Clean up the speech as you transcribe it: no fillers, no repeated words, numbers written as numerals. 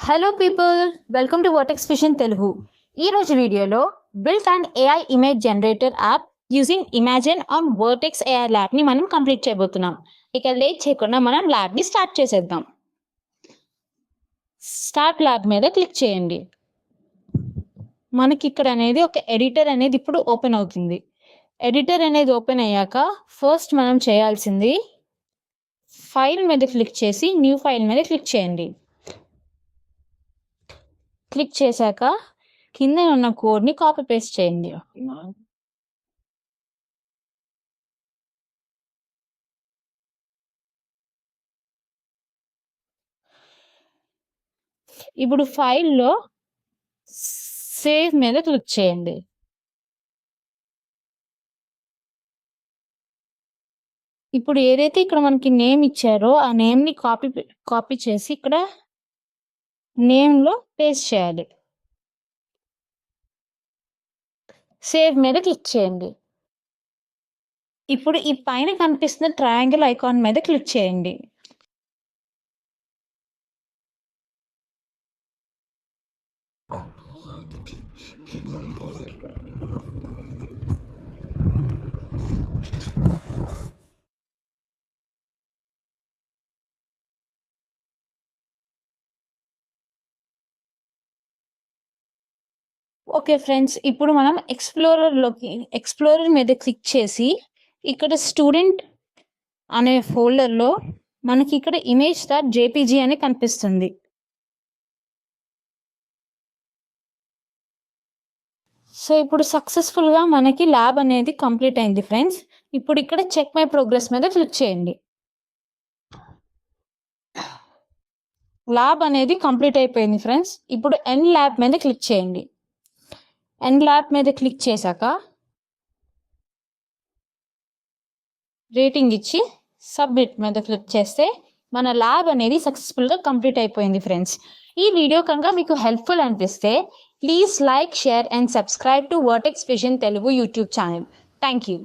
Hello people, welcome to Vertex vision Telugu. ఈరోజు వీడియోలో built and AI image generator app using Imagen on Vertex AI ల్యాబ్ని మనం complete చేయబోతున్నాం. ఇక లేట్ చేయకుండా మనం ల్యాబ్ని స్టార్ట్ చేసేద్దాం. స్టార్ట్ ల్యాబ్ మీద క్లిక్ చేయండి. మనకి ఇక్కడ అనేది ఒక ఎడిటర్ అనేది ఇప్పుడు ఓపెన్ అవుతుంది. ఎడిటర్ అనేది ఓపెన్ అయ్యాక ఫస్ట్ మనం చేయాల్సింది ఫైల్ మీద క్లిక్ చేసి న్యూ ఫైల్ మీద క్లిక్ చేయండి. క్లిక్ చేశాక కింద ఉన్న కోడ్ని కాపీ పేస్ట్ చేయండి. ఇప్పుడు ఫైల్లో సేవ్ మీద క్లిక్ చేయండి. ఇప్పుడు ఏదైతే ఇక్కడ మనకి నేమ్ ఇచ్చారో ఆ నేమ్ని కాపీ చేసి ఇక్కడ నేమ్లో పేస్ట్ చేయాలి. సేవ్ మీద క్లిక్ చేయండి. ఇప్పుడు ఈ పైన కనిపిస్తున్న ట్రయాంగిల్ ఐకాన్ మీద క్లిక్ చేయండి. ఓకే ఫ్రెండ్స్, ఇప్పుడు మనం ఎక్స్ప్లోరర్ మీద క్లిక్ చేసి ఇక్కడ స్టూడెంట్ అనే ఫోల్డర్లో మనకి ఇక్కడ image.jpg అని కనిపిస్తుంది. సో ఇప్పుడు సక్సెస్ఫుల్గా మనకి ల్యాబ్ అనేది కంప్లీట్ అయింది ఫ్రెండ్స్. ఇప్పుడు ఇక్కడ చెక్ మై ప్రోగ్రెస్ మీద క్లిక్ చేయండి. ల్యాబ్ అనేది కంప్లీట్ అయిపోయింది ఫ్రెండ్స్. ఇప్పుడు ఎండ్ ల్యాబ్ మీద క్లిక్ చేయండి. ఎండ్ ల్యాబ్ మీద క్లిక్ చేశాక రేటింగ్ ఇచ్చి సబ్మిట్ మీద క్లిక్ చేస్తే మన ల్యాబ్ అనేది సక్సెస్ఫుల్గా కంప్లీట్ అయిపోయింది ఫ్రెండ్స్. ఈ వీడియో కనుక మీకు హెల్ప్ఫుల్ అనిపిస్తే please like, share and subscribe to Vertex vision Telugu YouTube channel. Thank you.